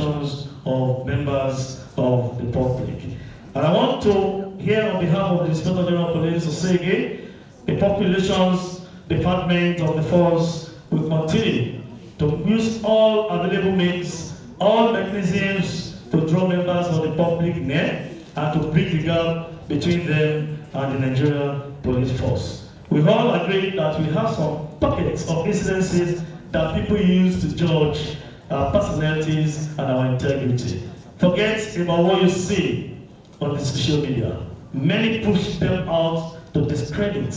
reactions of members of the public. And I want to, here on behalf of the Inspector General of Police, to say again, the Public Relations Department of the Force will continue to use all available means, all mechanisms to draw members of the public near and to bridge the gap between them and the Nigerian police force. We all agree that we have some pockets of incidences that people use to judge our personalities and our integrity. Forget about what you see on the social media. Many push them out to discredit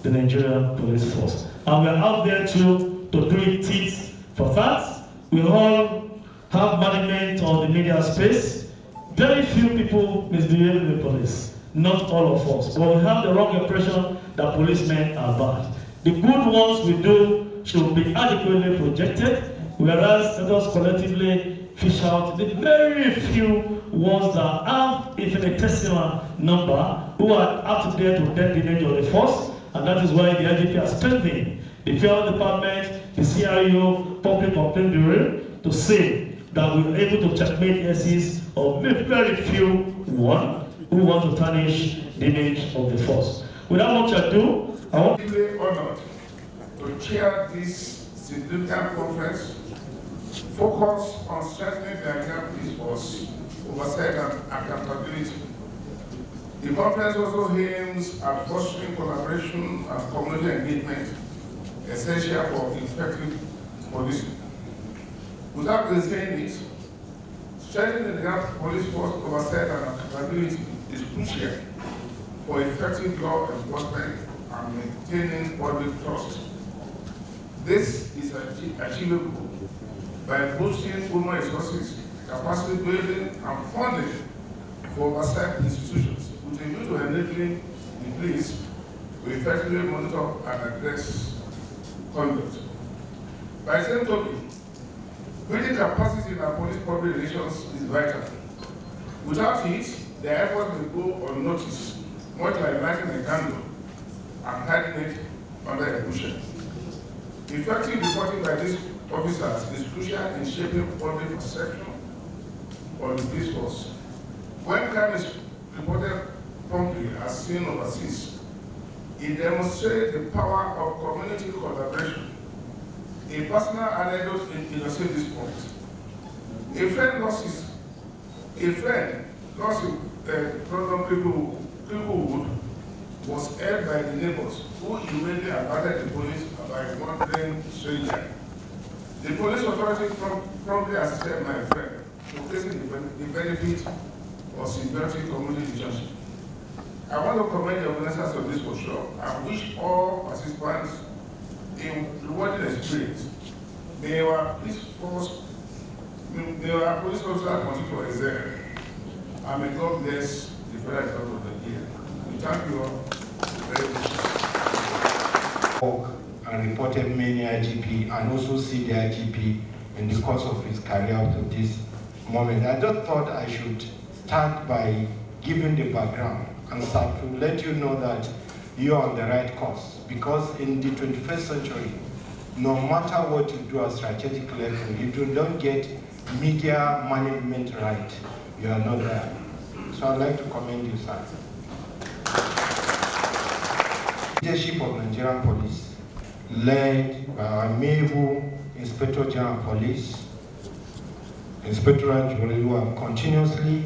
the Nigerian police force. And we're out there to do it for that. We all have management on the media space. Very few people misbehave in the police, not all of us. But we have the wrong impression that policemen are bad. The good ones we do should be adequately projected, whereas let us collectively fish out the very few ones that have infinitesimal number who are up to date with that image of the force, and that is why the IGP has strengthened the Federal Department, the CRO, Public Complaint Bureau, to say that we're able to checkmate cases of very few one who want to tarnish the image of the force. Without much ado, I want to be honored to chair this significant conference focused on strengthening the Nigerian police force, oversight and accountability. The conference also aims at fostering collaboration and community engagement, essential for effective policing. Without saying it, strengthening the police force oversight and accountability is crucial for effective law enforcement and maintaining public trust. This is achievable by boosting human resources, capacity building, and funding for oversight institutions with a view to enabling the police to effectively monitor and address conduct. By the same token, building capacity in our police public relations is vital. Without it, their efforts will go unnoticed, much like lighting a candle and hiding it under a bushel. Effective reporting by these officers is crucial in shaping public perception of the police force. When crime is reported promptly as seen overseas, it demonstrates the power of community collaboration. A personal anecdote illustrates this point. A friend lost a problem Creekwood was held by the neighbors who immediately alerted the police by a wandering stranger. The police authority promptly assisted my friend, showcasing the benefit of symbiotic community relationship. I want to commend the organizers of this workshop and wish all participants a rewarding experience. May our police officers continue to excel, and may God bless the federal government of the year. We thank you all very much. And reported many IGP and also see the IGP in the course of his career up to this moment. I just thought I should start by giving the background and start to let you know that you're on the right course, because in the 21st century, no matter what you do at strategic level, if you don't get media management right, you are not there. So I'd like to commend you, sir. Leadership of Nigerian police, led by our amiable Inspector General of Police, Inspector General, who have continuously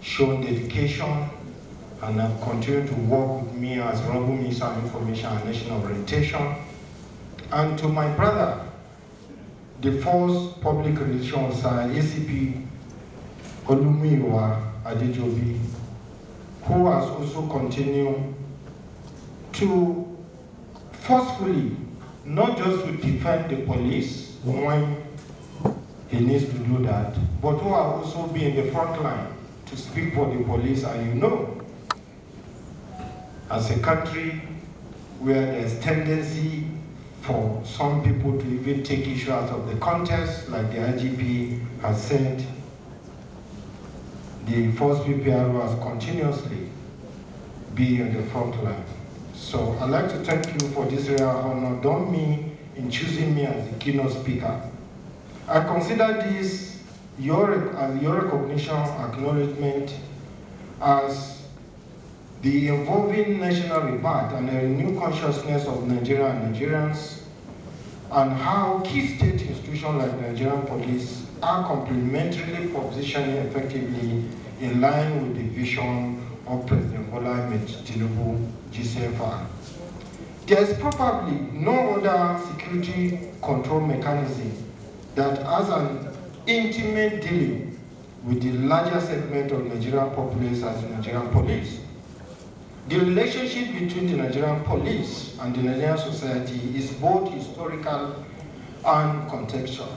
shown dedication and have continued to work with me as Honorable Minister of Information and National Orientation. And to my brother, the Force Public Relations Officer, ACP Olumiwa Adejobi, who has also continued to forcefully, not just to defend the police when he needs to do that, but who have also been in the front line to speak for the police. And you know, as a country where there's tendency for some people to even take issue out of the context, like the IGP has said, the Force PPRO has continuously been on the front line. So I'd like to thank you for this rare honor done me in choosing me as the keynote speaker. I consider this your recognition, acknowledgement as the evolving national rebirth and a renewed consciousness of Nigeria and Nigerians, and how key state institutions like the Nigerian police are complementarily positioning effectively in line with the vision of President Bola Ahmed Tinubu GCFR. There is probably no other security control mechanism that has an intimate dealing with the larger segment of Nigerian populace as the Nigerian police. The relationship between the Nigerian police and the Nigerian society is both historical and contextual,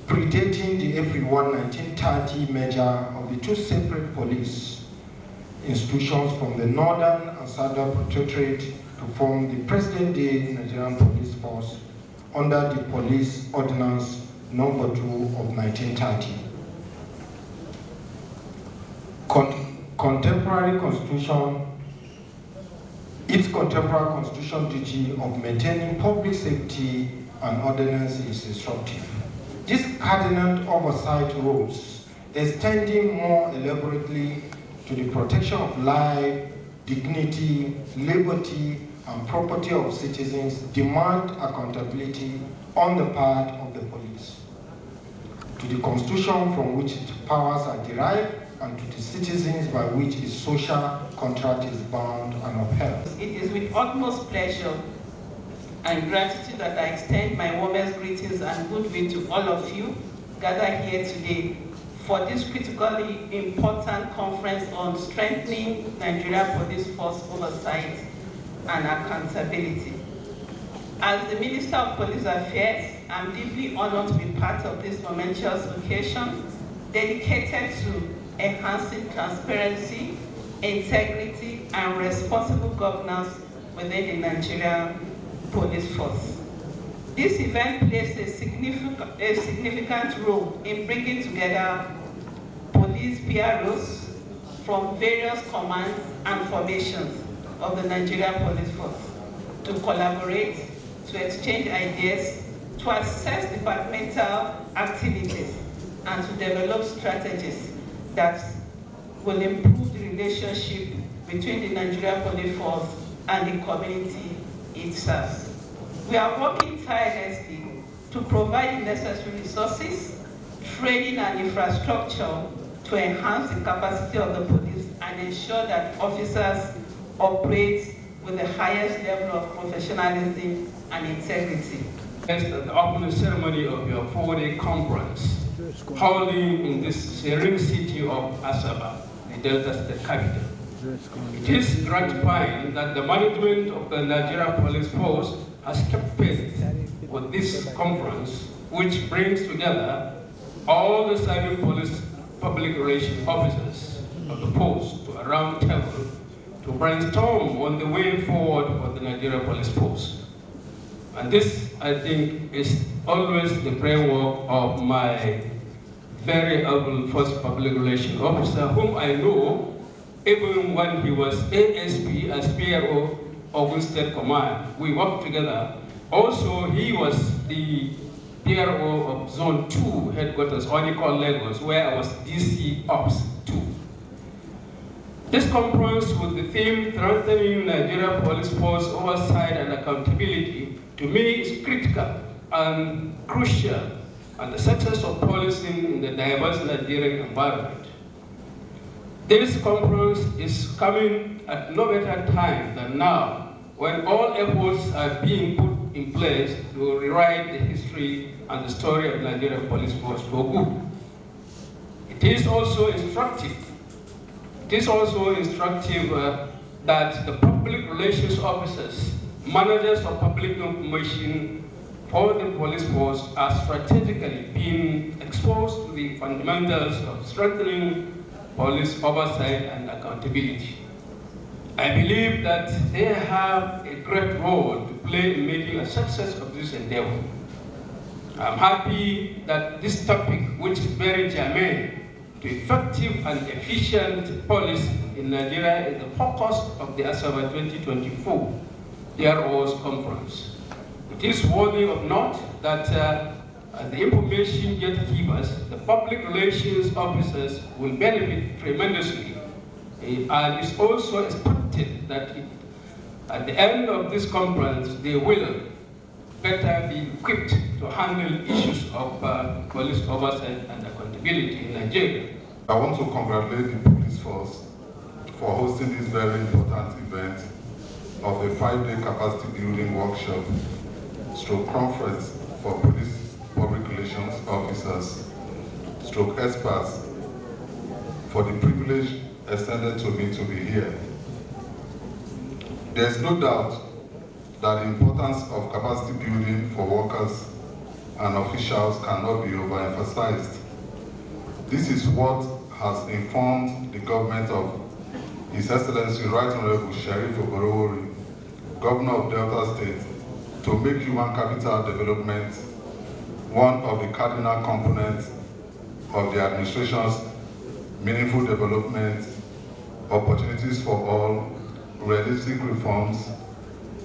predating the April 1, 1930 merger of the two separate police institutions from the Northern and Southern Protectorate to form the present-day Nigerian Police Force under the Police Ordinance Number 2 of 1930. Its contemporary constitutional duty of maintaining public safety and ordinance is instructive. This cardinal oversight roles, extending more elaborately to the protection of life, dignity, liberty, and property of citizens, demand accountability on the part of the police, to the constitution from which its powers are derived, and to the citizens by which its social contract is bound and upheld. It is with utmost pleasure and gratitude that I extend my warmest greetings and goodwill to all of you gathered here today for this critically important conference on strengthening Nigeria Police Force oversight and accountability. As the Minister of Police Affairs, I'm deeply honored to be part of this momentous occasion dedicated to enhancing transparency, integrity, and responsible governance within the Nigerian Police Force. This event plays a significant role in bringing together police PPROs from various commands and formations of the Nigerian Police Force to collaborate, to exchange ideas, to assess departmental activities, and to develop strategies that will improve the relationship between the Nigerian Police Force and the community it serves. We are working tirelessly to provide the necessary resources, training, and infrastructure to enhance the capacity of the police and ensure that officers operate with the highest level of professionalism and integrity. The opening ceremony of your 4-day conference, holding in this serene city of Asaba, the Delta State capital. It is gratifying that the management of the Nigeria Police Force has kept pace with this conference, which brings together all the serving police public relations officers of the post to a round table to brainstorm on the way forward for the Nigeria Police Force. And this, I think, is always the framework of my very able first public relations officer, whom I know even when he was ASP as PRO of State Command. We worked together. Also, he was the PRO of Zone 2 headquarters, Onikon, Lagos, where I was DC Ops 2. This conference with the theme strengthening Nigeria Police Force oversight and accountability to me is critical and crucial and the success of policing in the diverse Nigerian environment. This conference is coming at no better time than now, when all efforts are being put in place to rewrite the history and the story of Nigerian Police Force for good. It is also instructive. That the public relations officers, managers of public information for the police force are strategically being exposed to the fundamentals of strengthening police oversight and accountability. I believe that they have a great role to play in making a success of this endeavor. I'm happy that this topic, which is very germane to effective and efficient police in Nigeria, is the focus of the Asaba 2024 PPROs conference. It is worthy of note that the information gatekeepers, the public relations officers will benefit tremendously. And it's also expected that at the end of this conference, they will better be equipped to handle issues of police oversight and accountability in Nigeria. I want to congratulate the police force for hosting this very important event of a 5-day capacity building workshop stroke conference for police public relations officers stroke experts, for the privilege extended to me to be here. There is no doubt that the importance of capacity building for workers and officials cannot be overemphasized. This is what has informed the government of His Excellency Right Honorable Sheriff Oborowori, Governor of Delta State, to make human capital development one of the cardinal components of the administration's meaningful development, opportunities for all, realistic reforms,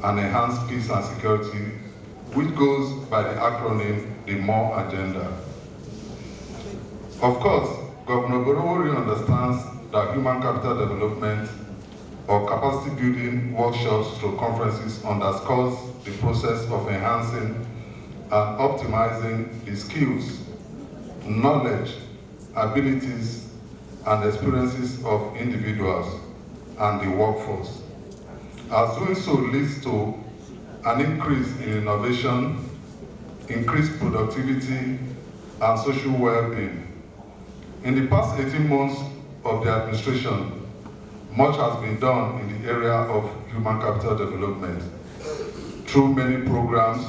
and enhanced peace and security, which goes by the acronym, the MORE agenda. Of course, Governor Oborowori understands that human capital development or capacity building workshops through conferences underscores the process of enhancing and optimizing the skills, knowledge, abilities, and experiences of individuals and the workforce. As doing so leads to an increase in innovation, increased productivity, and social well-being. In the past 18 months of the administration, much has been done in the area of human capital development through many programs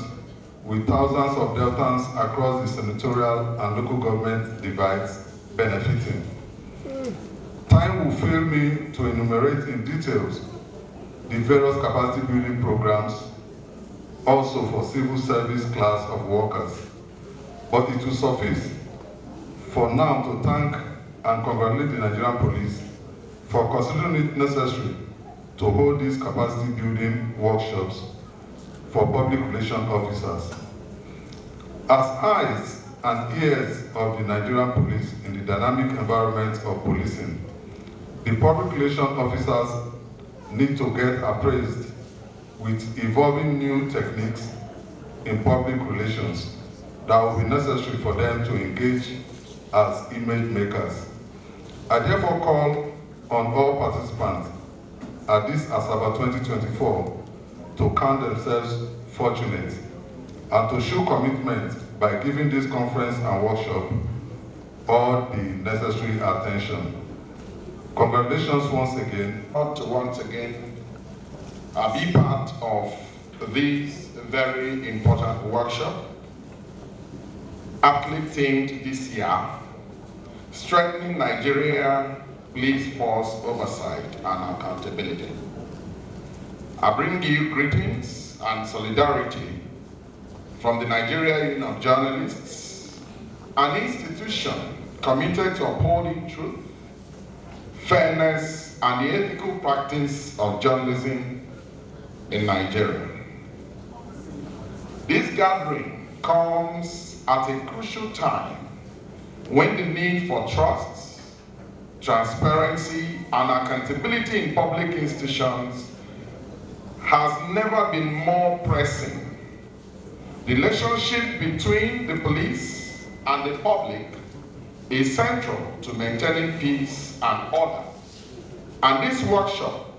with thousands of Deltans across the senatorial and local government divides benefiting. Time will fail me to enumerate in details the various capacity building programs also for civil service class of workers, but it will suffice for now to thank and congratulate the Nigerian police for considering it necessary to hold these capacity building workshops for public relations officers. As eyes and ears of the Nigerian police in the dynamic environment of policing, the public relations officers need to get appraised with evolving new techniques in public relations that will be necessary for them to engage as image makers. I therefore call on all participants at this Asaba 2024 to count themselves fortunate and to show commitment by giving this conference and workshop all the necessary attention. Congratulations once again. I want to once again be part of this very important workshop, aptly themed this year, Strengthening Nigeria Police Force Oversight and Accountability. I bring you greetings and solidarity from the Nigeria Union of Journalists, an institution committed to upholding truth, fairness, and the ethical practice of journalism in Nigeria. This gathering comes at a crucial time when the need for trust, transparency, and accountability in public institutions has never been more pressing. The relationship between the police and the public is central to maintaining peace and order. And this workshop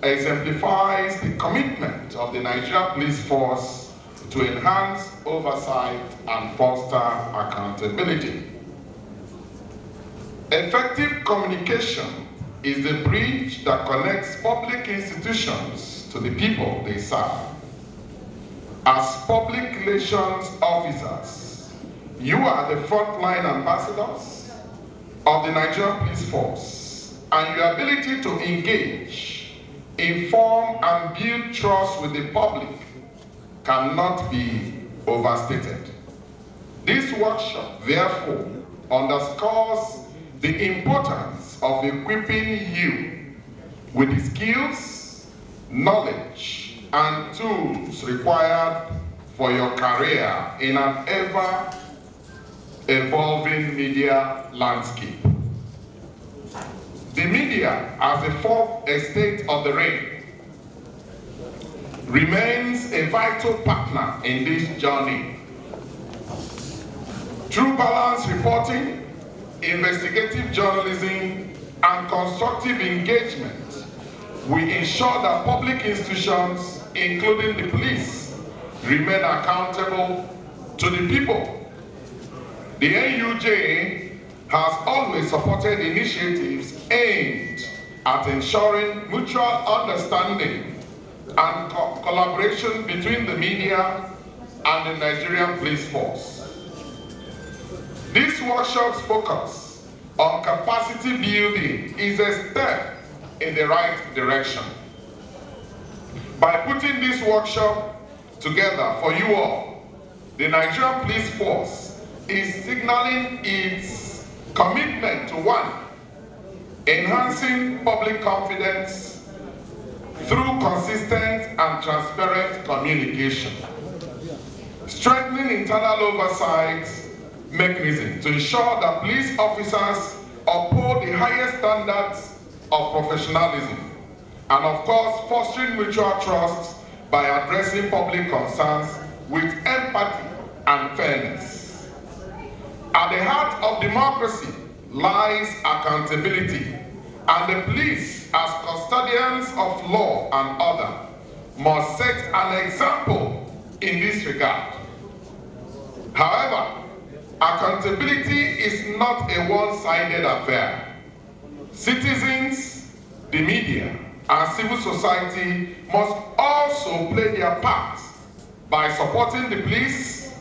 exemplifies the commitment of the Nigerian Police Force to enhance oversight and foster accountability. Effective communication is the bridge that connects public institutions to the people they serve. As public relations officers, you are the frontline ambassadors of the Nigerian Police Force, and your ability to engage, inform, and build trust with the public cannot be overstated. This workshop, therefore, underscores the importance of equipping you with the skills, knowledge, and tools required for your career in an ever evolving media landscape. The media, as the fourth estate of the ring, remains a vital partner in this journey. Through balanced reporting, investigative journalism, and constructive engagement, we ensure that public institutions, including the police, remain accountable to the people. The NUJ has always supported initiatives aimed at ensuring mutual understanding and collaboration between the media and the Nigerian police force. These workshops focus on capacity building is a step in the right direction. By putting this workshop together for you all, the Nigerian police force is signaling its commitment to one, enhancing public confidence through consistent and transparent communication, strengthening internal oversight mechanism to ensure that police officers uphold the highest standards of professionalism, and of course fostering mutual trust by addressing public concerns with empathy and fairness. At the heart of democracy lies accountability, and the police, as custodians of law and order, must set an example in this regard. However, accountability is not a one-sided affair. Citizens, the media, and civil society must also play their part by supporting the police,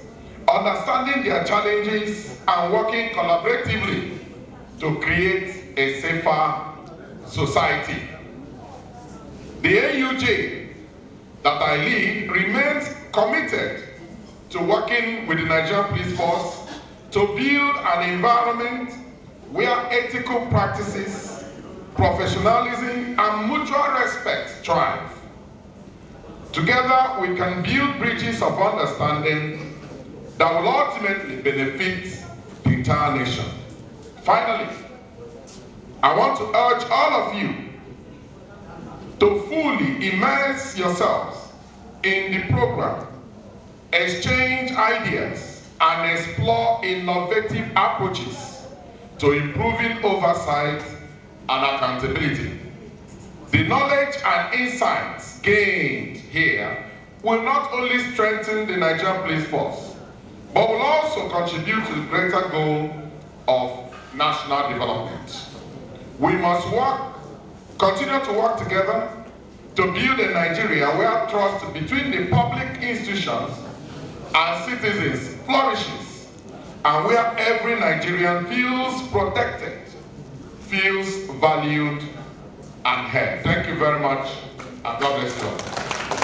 understanding their challenges, and working collaboratively to create a safer society. The AUJ that I lead remains committed to working with the Nigerian Police Force to build an environment where ethical practices, professionalism, and mutual respect thrive. Together, we can build bridges of understanding that will ultimately benefit the entire nation. Finally, I want to urge all of you to fully immerse yourselves in the program, exchange ideas, and explore innovative approaches to improving oversight and accountability. The knowledge and insights gained here will not only strengthen the Nigerian Police Force, but will also contribute to the greater goal of national development. We must continue to work together to build a Nigeria where trust between the public institutions and citizens flourishes, and where every Nigerian feels protected, feels valued, and heard. Thank you very much, and God bless you all.